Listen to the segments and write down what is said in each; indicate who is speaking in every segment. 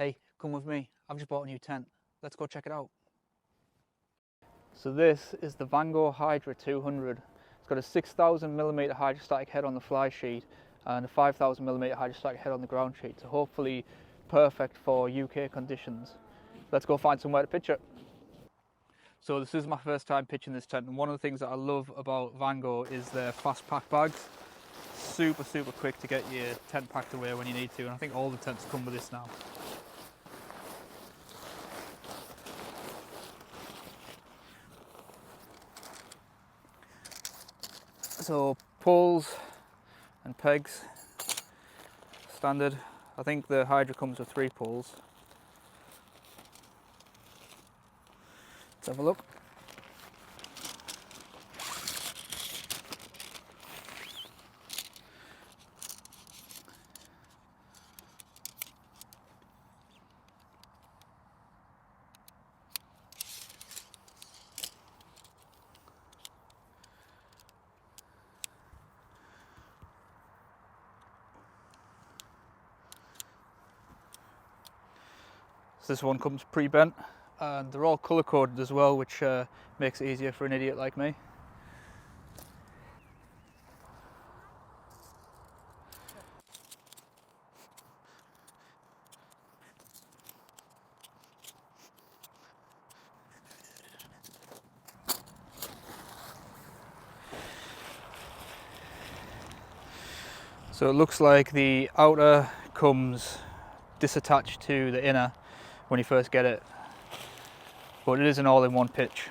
Speaker 1: Hey, come with me. I've just bought a new tent. Let's go check it out. So this is the Vango Hydra 200. It's got a 6,000mm hydrostatic head on the fly sheet and a 5,000mm hydrostatic head on the ground sheet. So hopefully perfect for UK conditions. Let's go find somewhere to pitch it. So this is my first time pitching this tent, and one of the things that I love about Vango is their fast pack bags. Super quick to get your tent packed away when you need to, and I think all the tents come with this now. So poles and pegs, standard. I think the Hydra comes with 3 poles. Let's have a look. So this one comes pre-bent, and they're all colour coded as well, which makes it easier for an idiot like me. So it looks like the outer comes disattached to the inner when you first get it, but it is an all-in-one pitch.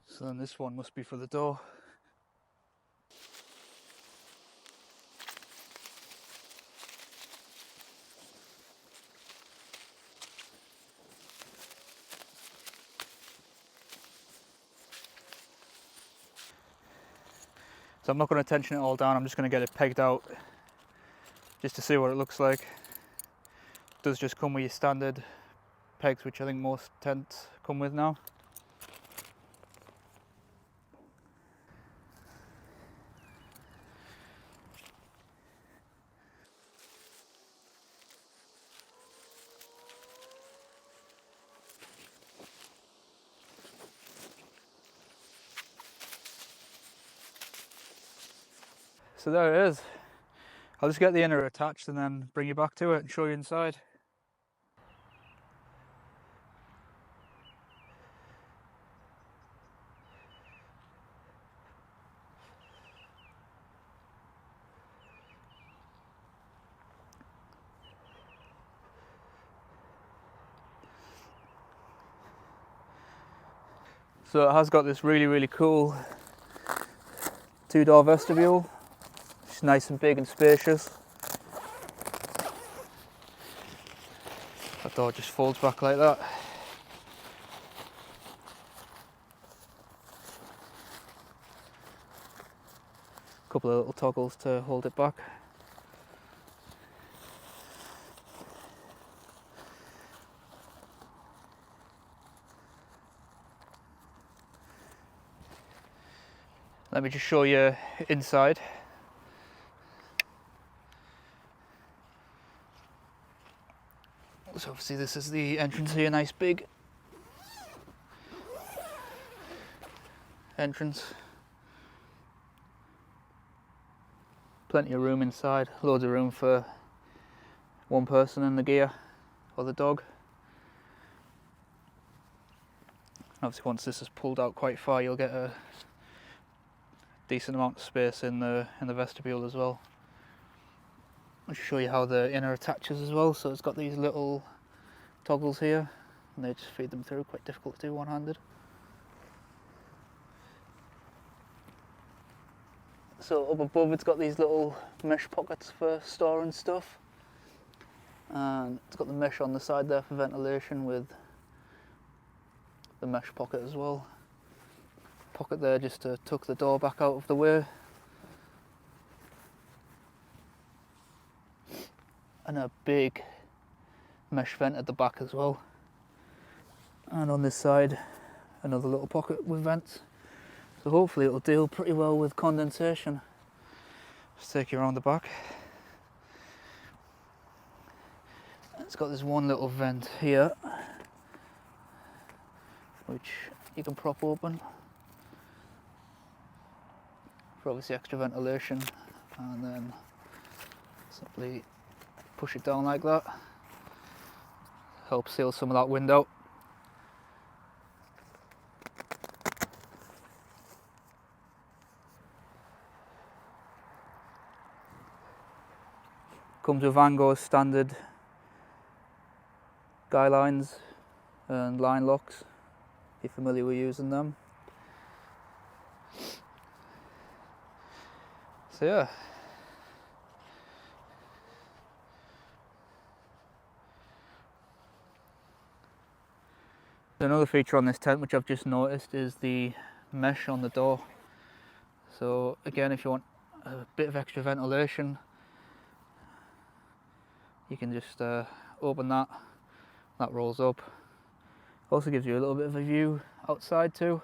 Speaker 1: So then this one must be for the door. So I'm not going to tension it all down, I'm just going to get it pegged out just to see what it looks like. It does just come with your standard pegs, which I think most tents come with now. So there it is. I'll just get the inner attached and then bring you back to it and show you inside. So it has got this really cool 2-door vestibule. It's nice and big and spacious. That door just folds back like that. A couple of little toggles to hold it back. Let me just show you inside. So obviously this is the entrance here, nice big entrance. Plenty of room inside, loads of room for one person and the gear or the dog. Obviously once this is pulled out quite far, you'll get a decent amount of space in the vestibule as well. I'll show you how the inner attaches as well. So it's got these little toggles here and they just feed them through, quite difficult to do one-handed. So up above it's got these little mesh pockets for storing stuff. and it's got the mesh on the side there for ventilation with the mesh pocket as well. Pocket there just to tuck the door back out of the way. And a big mesh vent at the back as well. And on this side, another little pocket with vents. So hopefully it'll deal pretty well with condensation. Just take you around the back. It's got this one little vent here, which you can prop open for obviously extra ventilation, and then simply push it down like that. Help seal some of that wind out. Comes with Vango's standard guy lines and line locks, if you're familiar with using them. So yeah. Another feature on this tent which I've just noticed is the mesh on the door. So again, if you want a bit of extra ventilation, you can just open that. That rolls up. Also gives you a little bit of a view outside too.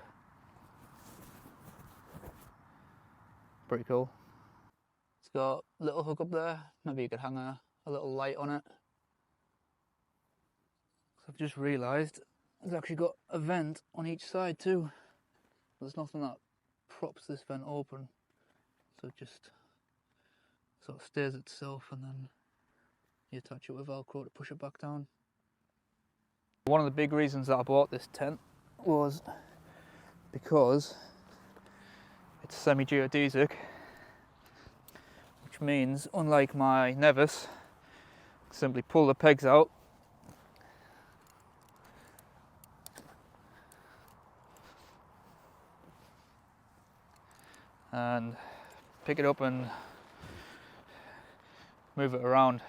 Speaker 1: Pretty cool. It's got a little hook up there. Maybe you could hang a little light on it. So I've just realised it's actually got a vent on each side too. There's nothing that props this vent open, so it just sort of stays itself, and then you attach it with Velcro to push it back down. One of the big reasons that I bought this tent was because it's semi-geodesic, which means unlike my Nevis, simply pull the pegs out and pick it up and move it around.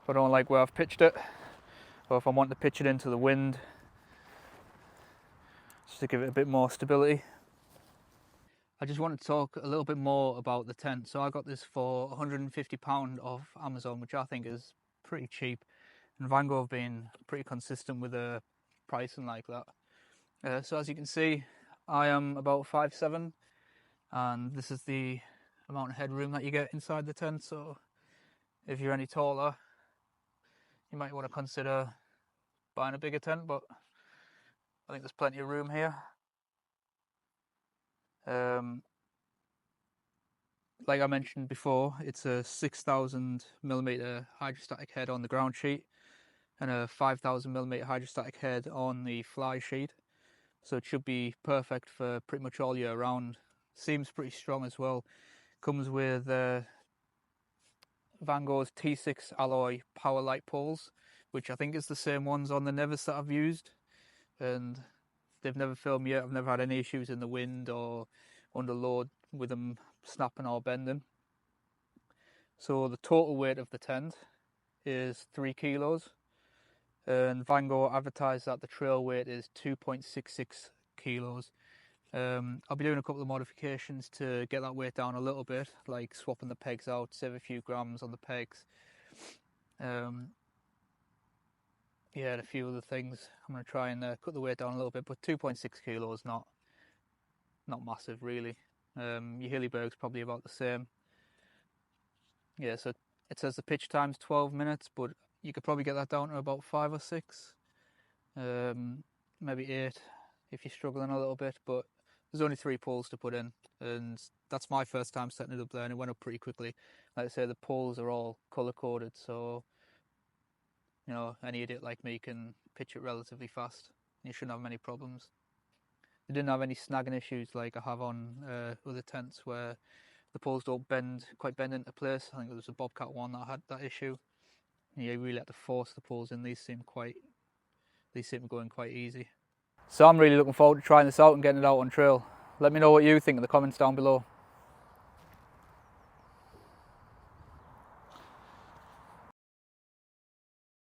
Speaker 1: If I don't like where I've pitched it, or if I want to pitch it into the wind, just to give it a bit more stability. I just wanted to talk a little bit more about the tent. So I got this for £150 off Amazon, which I think is pretty cheap, and Vango have been pretty consistent with the pricing like that. So as you can see, I am about 5'7", and this is the amount of headroom that you get inside the tent. So if you're any taller, you might want to consider buying a bigger tent, but I think there's plenty of room here. Like I mentioned before, it's a 6,000mm hydrostatic head on the ground sheet and a 5,000mm hydrostatic head on the fly sheet. So it should be perfect for pretty much all year round. Seems pretty strong as well. Comes with Vango's T6 alloy power light poles, which I think is the same ones on the Nevis that I've used, and they've never failed me yet. I've never had any issues in the wind or under load with them snapping or bending. So the total weight of the tent is 3 kilos, and Vango advertised that the trail weight is 2.66 kilos. I'll be doing a couple of modifications to get that weight down a little bit, like swapping the pegs out, save a few grams on the pegs. Yeah, and a few other things. I'm going to try and cut the weight down a little bit, but 2.6 kilos not massive really. Your Hillyberg's probably about the same. Yeah, so it says the pitch time's 12 minutes, but you could probably get that down to about 5 or 6, maybe 8 if you're struggling a little bit, but there's only 3 poles to put in, and that's my first time setting it up there, and it went up pretty quickly. Like I say, the poles are all colour coded, so you know, any idiot like me can pitch it relatively fast. You shouldn't have many problems. They didn't have any snagging issues like I have on other tents where the poles don't quite bend into place. I think there was a Bobcat one that had that issue. You really had to force the poles in. These seem going quite easy. So I'm really looking forward to trying this out and getting it out on trail. Let me know what you think in the comments down below.